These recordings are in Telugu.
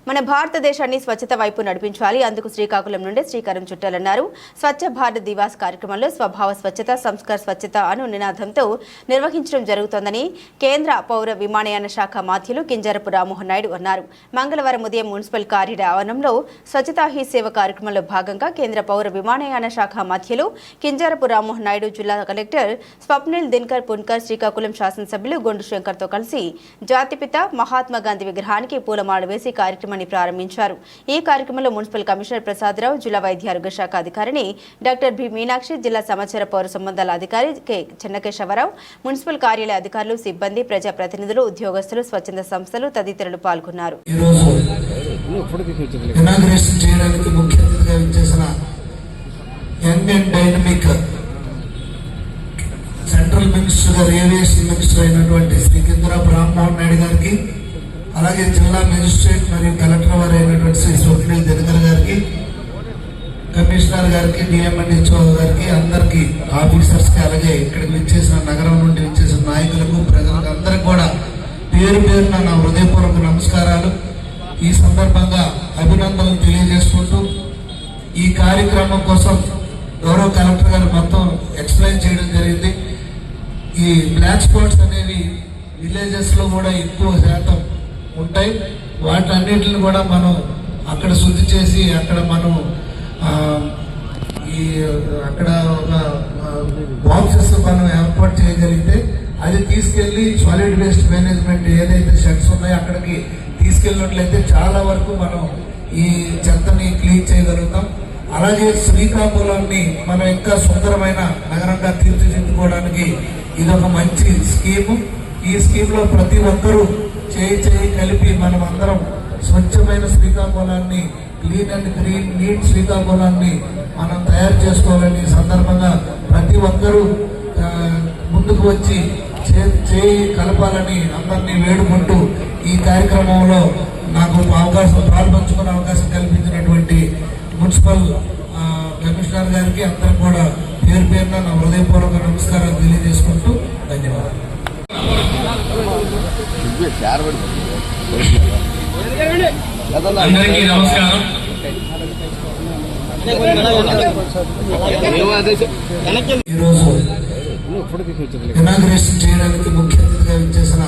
మన భారతదేశాన్ని స్వచ్ఛత వైపు నడిపించాలి. అందుకు శ్రీకాకుళం నుండి శ్రీకారం చుట్టాలన్నారు. స్వచ్ఛ భారత్ దివాస్ కార్యక్రమంలో స్వభావ స్వచ్ఛత సంస్కార స్వచ్ఛత అను నినాదంతో నిర్వహించడం జరుగుతోందని కేంద్ర పౌర విమానయాన శాఖ మాధ్యులు కింజరపు రామ్మోహన్ నాయుడు అన్నారు. మంగళవారం ఉదయం మున్సిపల్ కార్యాలయ ఆవరణంలో స్వచ్ఛతా హీ సేవ కార్యక్రమంలో భాగంగా కేంద్ర పౌర విమానయాన శాఖ మాధ్యులు కింజరపు రామ్మోహన్ నాయుడు, జిల్లా కలెక్టర్ స్వప్నిల్ దినకర్ పున్కర్, శ్రీకాకుళం శాసనసభ్యులు గొండు శంకర్తో కలిసి జాతిపిత మహాత్మా గాంధీ విగ్రహానికి పూలమాల వేసి కార్యక్రమాన్ని ప్రారంభించారు. ఈ కార్యక్రమంలో మున్సిపల్ కమిషనర్ ప్రసాదరావు, జిల్లా వైద్య ఆరోగ్య శాఖ అధికారిని డాక్టర్ బి మీనాక్షి, జిల్లా సమాచార పౌర సంబంధాల అధికారి కె చెన్నకేశవరావు, మున్సిపల్ కార్యాలయ అధికారులు, సిబ్బంది, ప్రజాప్రతినిధులు, ఉద్యోగస్తులు, స్వచ్ఛంద సంస్థలు తదితరులు పాల్గొన్నారు. సెంట్రల్ మినిస్టర్ ఏవియేషన్ మినిస్టర్ అయినటువంటి శ్రీ కింజరపు రామ్మోహన్ నాయుడు గారికి, అలాగే జిల్లా మెజిస్ట్రేట్ మరియు కలెక్టర్ వారు అయినటువంటి శ్రీ స్వప్నిల్ దినకర్ గారికి, కమిషనర్ గారికి, డిఎంఎన్హెచ్ఓ గారికి, అందరికి ఆఫీసర్స్కి, అలాగే ఇక్కడికి విచ్చేసిన నగరం నుండి విచ్చేసిన నాయకులకు, ప్రజలకు అందరికి కూడా పేరు పేరున నా హృదయపూర్వక నమస్కారాలు. ఈ సందర్భంగా అభినందనలు తెలియజేసుకుంటూ ఈ కార్యక్రమం కోసం గౌరవ కలెక్టర్ గారు మొత్తం ఎక్స్ప్లెయిన్ చేయడం జరిగింది. ఈ బ్లాక్ స్పాట్స్ అనేవి విలేజెస్ లో కూడా ఎక్కువ శాతం ఉంటాయి. వాటన్నిటిని కూడా మనం అక్కడ శుద్ధి చేసి అక్కడ మనం అక్కడ ఒక బాక్సెస్ మనం ఏర్పాటు చేయగలిగితే అది తీసుకెళ్లి సాలిడ్ వేస్ట్ మేనేజ్మెంట్ ఏదైతే షెడ్స్ ఉన్నాయో అక్కడికి తీసుకెళ్ళినట్లయితే చాలా వరకు మనం ఈ చెత్తని క్లీన్ చేయగలుగుతాం. అలాగే శ్రీకాకుళాన్ని మనం ఇంకా సుందరమైన నగరంగా తీర్చిదిద్దుకోవడానికి ఇదొక మంచి స్కీము. ఈ స్కీమ్ లో ప్రతి ఒక్కరూ చేయి కలిపి మనం అందరం స్వచ్ఛమైన శ్రీకాకుళాన్ని, క్లీన్ అండ్ గ్రీన్ నీట్ శ్రీకాకుళాన్ని మనం తయారు చేసుకోవాలని సందర్భంగా ప్రతి ఒక్కరూ ముందుకు వచ్చి చేయి కలపాలని అందరినీ వేడుకుంటూ ఈ కార్యక్రమంలో నాకు పాల్పంచుకునే అవకాశం కల్పించినటువంటి మున్సిపల్ కమిషనర్ గారికి అందరికి కూడా పేరు పేరున నా హృదయపూర్వక నమస్కారాలు తెలియజేసుకుంటూ ధన్యవాదాలు. అందరికీ నమస్కారం. ఈరోజు ఇనాగ్రేషన్ చేయడానికి ముఖ్య అతిథిగా విచ్చేసిన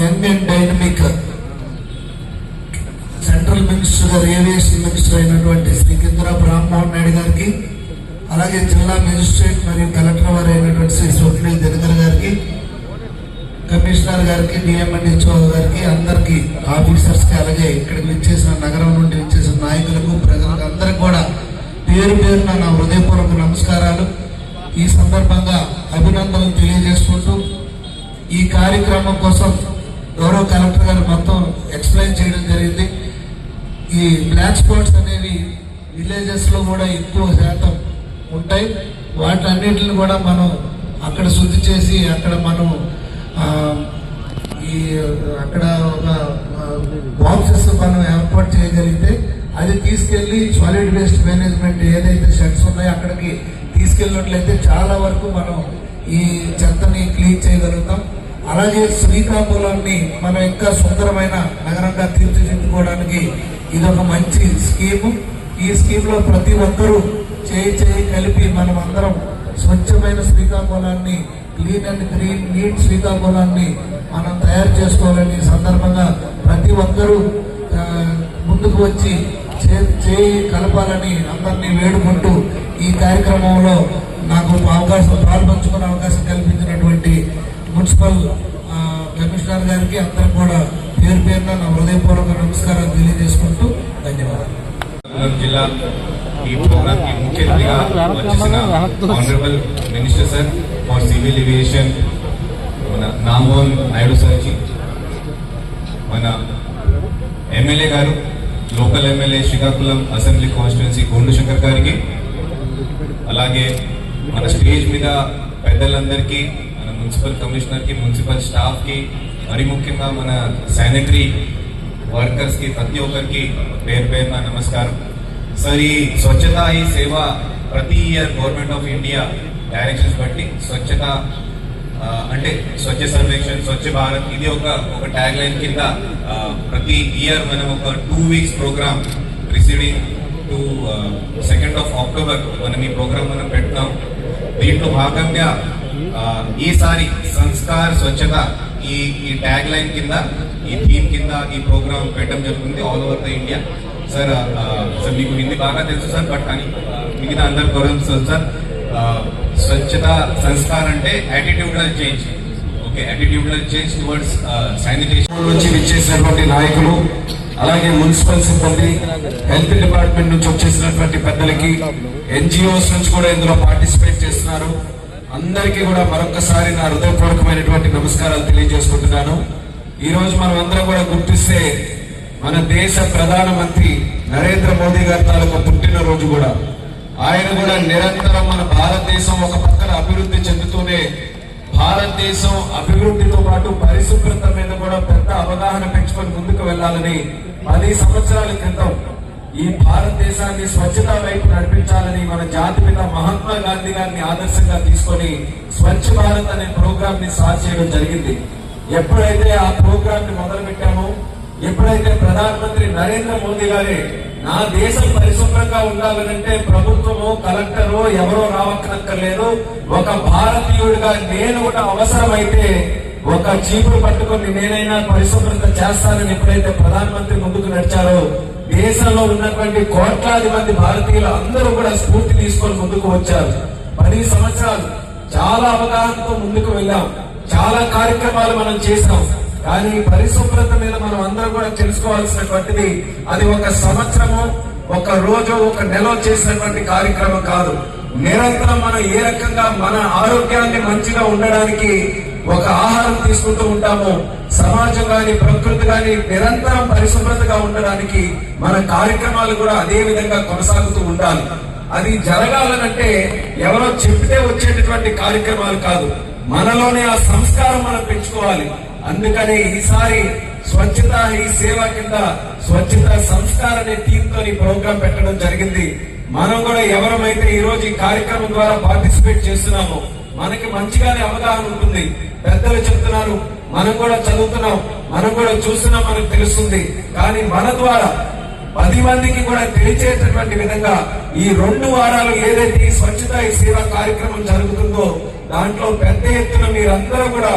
young and dynamic central minister aviation minister అయినటువంటి శ్రీ కింజరపు రామ్మోహన్ నాయుడు గారికి, అలాగే జిల్లా మెజిస్ట్రేట్ మరియు కలెక్టర్ వారు అయినటువంటి శ్రీ స్వప్నిల్ దినకర్ గారికి, కమిషనర్ గారికి, డిఎంఎన్హెచ్ఓ గారికి, అందరికి ఆఫీసర్స్కి, అలాగే ఇక్కడికి విచ్చేసిన నగరం నుండి విచ్చేసిన నాయకులకు, ప్రజలకు అందరికి కూడా పేరు పేరున నా హృదయపూర్వక నమస్కారాలు. ఈ సందర్భంగా అభినందనలు తెలియజేసుకుంటూ ఈ కార్యక్రమం కోసం గౌరవ కలెక్టర్ గారు మొత్తం ఎక్స్ప్లెయిన్ చేయడం జరిగింది. ఈ బ్లాక్ స్పాట్స్ అనేవి విలేజెస్ లో కూడా ఎక్కువ శాతం ఉంటాయి. వాటన్నిటిని కూడా మనం అక్కడ శుద్ధి చేసి అక్కడ మనం అక్కడ ఒక బాక్సెస్ మనం ఏర్పాటు చేయగలిగితే అది తీసుకెళ్లి సాలిడ్ వేస్ట్ మేనేజ్మెంట్ ఏదైతే షెడ్స్ ఉన్నాయో అక్కడికి తీసుకెళ్ళినట్లయితే చాలా వరకు మనం ఈ చెత్తని క్లీన్ చేయగలుగుతాం. అలాగే శ్రీకాకుళాన్ని మనం ఇంకా సుందరమైన నగరంగా తీర్చిదిద్దుకోవడానికి ఇదొక మంచి స్కీము. ఈ స్కీమ్ లో ప్రతి ఒక్కరూ చేయి కలిపి మనం అందరం స్వచ్ఛమైన శ్రీకాకుళాన్ని, క్లీన్ అండ్ గ్రీన్ నీట్ శ్రీకాకుళాన్ని మనం తయారు చేసుకోవాలని సందర్భంగా ప్రతి ఒక్కరూ ముందుకు వచ్చి చేయి కలపాలని అందరినీ వేడుకుంటూ ఈ కార్యక్రమంలో నాకు పాల్పంచుకునే అవకాశం కల్పించినటువంటి మున్సిపల్ కమిషనర్ గారికి అందరికి కూడా పేరు పేరున నా హృదయపూర్వక నమస్కారాలు తెలియజేసుకుంటూ ధన్యవాదాలు. జిల్లా ఈ ప్రోగ్రామ్ కి ముఖ్య అతిథిగా వచ్చేసిన honourable minister sir for civil aviation మన రామ్మోహన్ నాయుడు సార్కి, మన ఎమ్మెల్యే గారు, local MLA Srikakulam assembly constituency Gondu Shankar గారికి, అలాగే మన స్టేజ్ మీద పెద్దలందరికీ, మన మున్సిపల్ కమిషనర్ కి, మున్సిపల్ స్టాఫ్ కి, మరి ముఖ్యంగా మన శానిటరీ వర్కర్స్ కి, ప్రతి ఒక్కరికి పేరు పేరున నమస్కారం. సార్, ఈ స్వచ్ఛత ఈ సేవ ప్రతి year government of India directions బట్టి స్వచ్ఛత అంటే స్వచ్ఛ సర్వేక్షణ్, స్వచ్ఛ భారత్ ఇది ఒక ట్యాగ్ లైన్ కింద ప్రతి ఇయర్ మనం ఒక 2 weeks programme preceding to 2nd of October మనం ఈ ప్రోగ్రామ్ మనం పెట్టినాం. దీంట్లో భాగంగా ఈసారి సంస్కార్ స్వచ్ఛత ఈ ట్యాగ్ లైన్ కింద, ఈ థీమ్ కింద ఈ ప్రోగ్రామ్ పెట్టడం జరుగుతుంది all over the India. Sir మీకు హిందీ బాగా తెలుసు సార్, బట్ కానీ మిగతా అందరు తెలుసు సార్. స్వచ్ఛత సంస్కార్ అంటే attitudinal change. Okay, attitudinal change towards sanitation నుంచి విచ్చేసినటువంటి నాయకులు, అలాగే మున్సిపల్ సిబ్బంది, హెల్త్ డిపార్ట్మెంట్ నుంచి వచ్చేసినటువంటి పెద్దలకి, NGOs నుంచి కూడా ఇందులో పార్టిసిపేట్ చేస్తున్నారు. అందరికీ కూడా మరొకసారి నా హృదయపూర్వకమైనటువంటి నమస్కారాలు తెలియజేసుకుంటున్నాను. ఈ రోజు మనం అందరం కూడా గుర్తిస్తే మన దేశ ప్రధానమంత్రి నరేంద్ర మోదీ గారి తాలూకు పుట్టినరోజు కూడా. ఆయన కూడా నిరంతరం మన భారతదేశం ఒక పక్కన అభివృద్ధి చెందుతూనే భారతదేశం అభివృద్ధితో పాటు పరిశుభ్రత మీద కూడా పెద్ద అవగాహన పెంచుకొని ముందుకు వెళ్లాలని 10 సంవత్సరాల క్రితం ఈ భారతదేశాన్ని స్వచ్ఛత వైపు నడిపించాలని మన జాతిపిత మహాత్మా గాంధీ గారిని ఆదర్శంగా తీసుకొని స్వచ్ఛ భారత్ అనే ప్రోగ్రామ్ ని స్టార్ట్ చేయడం జరిగింది. ఎప్పుడైతే ఆ ప్రోగ్రామ్ ని మొదలు పెట్టామో, ఎప్పుడైతే ప్రధానమంత్రి నరేంద్ర మోదీ గారే నా దేశం పరిశుభ్రంగా ఉండాలనంటే ప్రభుత్వము, కలెక్టరు ఎవరో రావక్కర్లేదు, ఒక భారతీయుడిగా నేను కూడా అవసరమైతే ఒక చీపురు పట్టుకొని నేనైనా పరిశుభ్రత చేస్తానని ఎప్పుడైతే ప్రధానమంత్రి ముందుకు నడిచారో, దేశంలో ఉన్నటువంటి కోట్లాది మంది భారతీయులు అందరూ కూడా స్ఫూర్తి తీసుకొని ముందుకు వచ్చారు. 10 సంవత్సరాలు చాలా అవగాహనతో ముందుకు వెళ్ళాం, చాలా కార్యక్రమాలు మనం చేసాం. కానీ పరిశుభ్రత మీద మనం అందరం కూడా తెలుసుకోవాల్సినటువంటిది అది ఒక సంవత్సరము, ఒక రోజు, ఒక నెల చేసినటువంటి కార్యక్రమం కాదు. నిరంతరం మనం ఏ రకంగా మన ఆరోగ్యాన్ని మంచిగా ఉండడానికి ఒక ఆహారం తీసుకుంటూ ఉంటాము, సమాజం గాని ప్రకృతి గాని నిరంతరం పరిశుభ్రతగా ఉండడానికి మన కార్యక్రమాలు కూడా అదే విధంగా కొనసాగుతూ ఉండాలి. అది జరగాలనంటే ఎవరో చెప్తే వచ్చేటటువంటి కార్యక్రమాలు కాదు, మనలోనే ఆ సంస్కారం మనం పెంచుకోవాలి. అందుకనే ఈసారి స్వచ్ఛత ఈ సేవ కింద స్వచ్ఛత సంస్కార్ అనే థీమ్ తో ఈ ప్రోగ్రాం పెట్టడం జరిగింది. మనం కూడా ఎవరమైతే ఈ రోజు ఈ కార్యక్రమం ద్వారా పార్టిసిపేట్ చేస్తున్నామో మనకి మంచిగానే అవగాహన ఉంటుంది. పెద్దలు చెప్తున్నారు, మనం కూడా చదువుతున్నాం, మనం కూడా చూస్తున్నాం, మనకు తెలుస్తుంది. కానీ మన ద్వారా 10 మందికి కూడా తెలిసేటటువంటి విధంగా ఈ 2 వారాలు ఏదైతే ఈ స్వచ్ఛత ఈ సేవ కార్యక్రమం జరుగుతుందో దాంట్లో పెద్ద ఎత్తున మీరందరూ కూడా